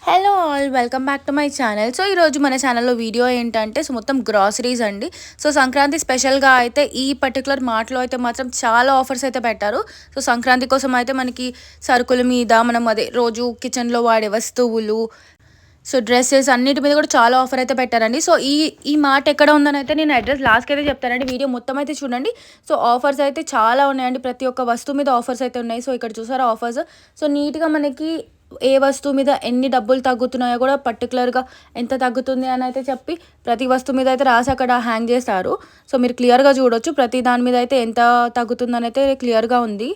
Hello all welcome back to my channel. So ఈరోజు మన ఛానల్లో వీడియో ఏంటంటే మొత్తం గ్రాసరీస్ అండి. సో సంక్రాంతి స్పెషల్గా అయితే ఈ పర్టికులర్ మార్ట్లో అయితే మాత్రం చాలా ఆఫర్స్ అయితే పెట్టారు. సో సంక్రాంతి కోసం అయితే మనకి సరుకుల మీద మనం అదే రోజు కిచెన్లో వాడే వస్తువులు, సో డ్రెస్సెస్ అన్నిటి మీద కూడా చాలా ఆఫర్ అయితే పెట్టారండి. సో ఈ మార్ట్ ఎక్కడ ఉందని అయితే నేను అడ్రస్ లాస్ట్కి అయితే చెప్తానండి. వీడియో మొత్తం అయితే చూడండి. సో ఆఫర్స్ అయితే చాలా ఉన్నాయండి. ప్రతి ఒక్క వస్తువు మీద ఆఫర్స్ అయితే ఉన్నాయి. సో ఇక్కడ చూసారా ఆఫర్స్. సో నీట్గా మనకి ఏ వస్తువు మీద ఎన్ని డబ్బులు తగ్గుతున్నాయో కూడా పర్టికులర్గా ఎంత తగ్గుతుంది అని అయితే చెప్పి ప్రతి వస్తువు మీద అయితే రాసి అక్కడ హ్యాంగ్ చేస్తారు. సో మీరు క్లియర్గా చూడొచ్చు ప్రతి దాని మీద అయితే ఎంత తగ్గుతుందని అయితే క్లియర్గా ఉంది.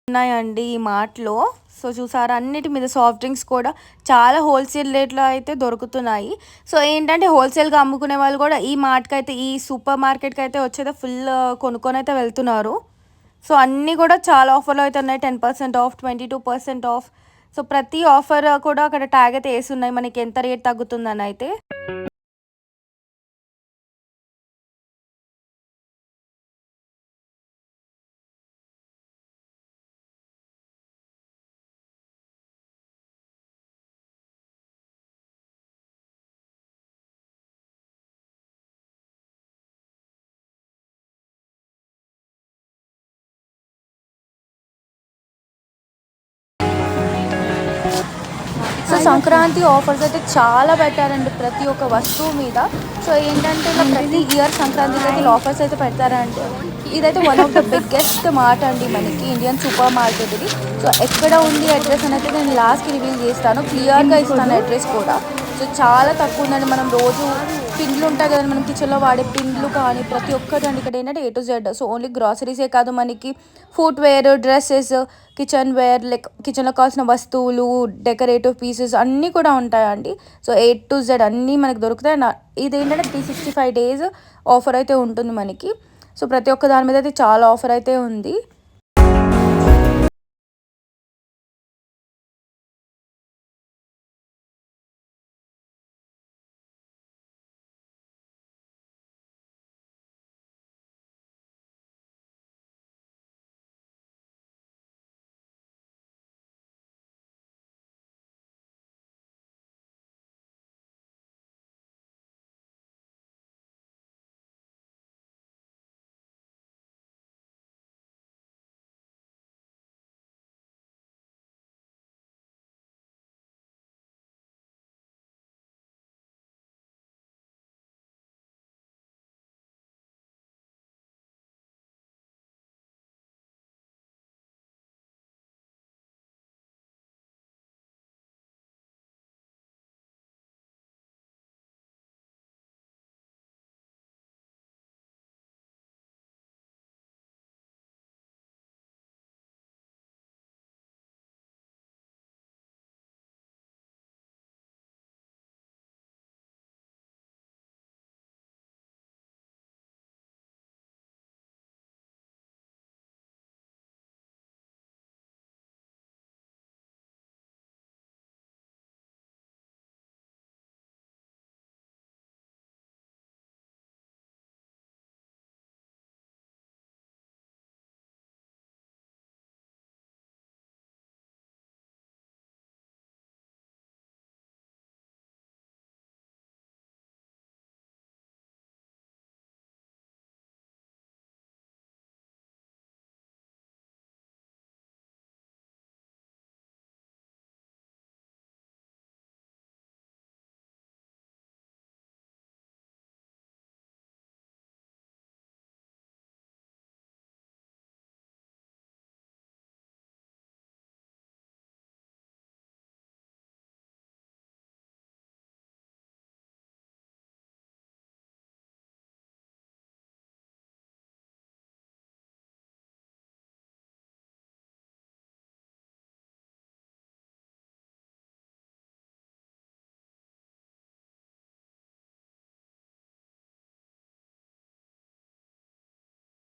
ఉన్నాయండి ఈ మార్ట్లో. సో చూసారా అన్నిటి మీద సాఫ్ట్ డ్రింక్స్ కూడా చాలా హోల్సేల్ రేట్లో అయితే దొరుకుతున్నాయి. సో ఏంటంటే హోల్సేల్గా అమ్ముకునే వాళ్ళు కూడా ఈ మార్ట్కి అయితే ఈ సూపర్ మార్కెట్కి అయితే వచ్చేది ఫుల్ కొనుక్కొని అయితే వెళ్తున్నారు. సో అన్నీ కూడా చాలా ఆఫర్లు అయితే ఉన్నాయి. 10% ఆఫ్, 22% ఆఫ్. సో ప్రతి ఆఫర్ కూడా అక్కడ ట్యాగ్ అయితే వేసి ఉన్నాయి మనకి ఎంత రేట్ తగ్గుతుందని అయితే. సో సంక్రాంతి ఆఫర్స్ అయితే చాలా పెట్టారండి ప్రతి ఒక్క వస్తువు మీద. సో ఏంటంటే ఇలా ప్రతి ఇయర్ సంక్రాంతికి అయితే ఇలా ఆఫర్స్ అయితే పెడతారంటే ఇదైతే one of the biggest mart అండి మనకి ఇండియన్ సూపర్ మార్కెట్ ఇది. సో ఎక్కడ ఉంది అడ్రస్ అని అయితే నేను లాస్ట్కి రివీల్ చేస్తాను, క్లియర్గా ఇస్తాను అడ్రస్ కూడా. సో చాలా తక్కువ ఉందండి. మనం రోజు పిండ్లు ఉంటాయి కదండి మనం కిచెన్లో వాడే పిండ్లు కానీ ప్రతి ఒక్కటి అండి ఇక్కడ ఏంటంటే A to Z. So only గ్రాసరీసే కాదు మనకి footwear, dresses, kitchen wear, like కిచెన్లో కావాల్సిన వస్తువులు, డెకరేటివ్ పీసెస్ అన్నీ కూడా ఉంటాయండి. సో ఏ టు జెడ్ అన్నీ మనకి దొరుకుతాయి. ఇదేంటంటే 365 days ఆఫర్ అయితే ఉంటుంది మనకి. సో ప్రతి ఒక్క దాని మీద అయితే చాలా ఆఫర్ అయితే ఉంది.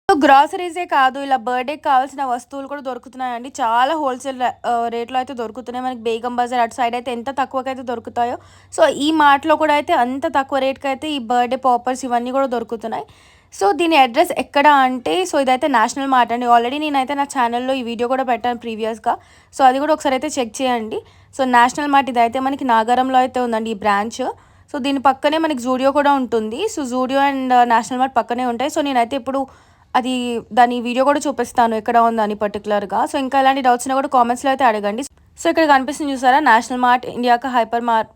సో గ్రాసరీసే కాదు, ఇలా బర్త్‌డేకి కావాల్సిన వస్తువులు కూడా దొరుకుతున్నాయండి. చాలా హోల్‌సేల్ రేట్‌లో అయితే దొరుకుతున్నాయి. మనకి బేగం బజార్ అటు సైడ్ అయితే ఎంత తక్కువకైతే దొరుకుతాయో, సో ఈ మార్ట్‌లో కూడా అయితే అంత తక్కువ రేట్‌కైతే ఈ బర్త్‌డే పాపర్స్ ఇవన్నీ కూడా దొరుకుతున్నాయి. సో దీని అడ్రస్ ఎక్కడ అంటే, సో ఇదైతే నేషనల్ మార్ట్ అండి. ఆల్రెడీ నేనైతే నా ఛానల్‌లో ఈ వీడియో కూడా పెట్టాను ప్రీవియస్‌గా. సో అది కూడా ఒకసారి అయితే చెక్ చేయండి. సో నేషనల్ మార్ట్ ఇదైతే మనకి నాగారంలో అయితే ఉందండి ఈ బ్రాంచ్. సో దీని పక్కనే మనకి జూడియో కూడా ఉంటుంది. So Zudio and national mart పక్కనే ఉంటాయి. సో నేనైతే ఇప్పుడు అది దాని వీడియో కూడా చూపిస్తాను ఎక్కడ ఉందని పర్టికులర్‌గా. సో ఇంకా ఎలాంటి డౌట్స్ ఉన్నా కూడా కామెంట్స్‌లో అయితే అడగండి. సో ఇక్కడ కనిపిస్తుంది చూసారా, నేషనల్ మార్ట్, ఇండియాకా హైపర్ మార్ట్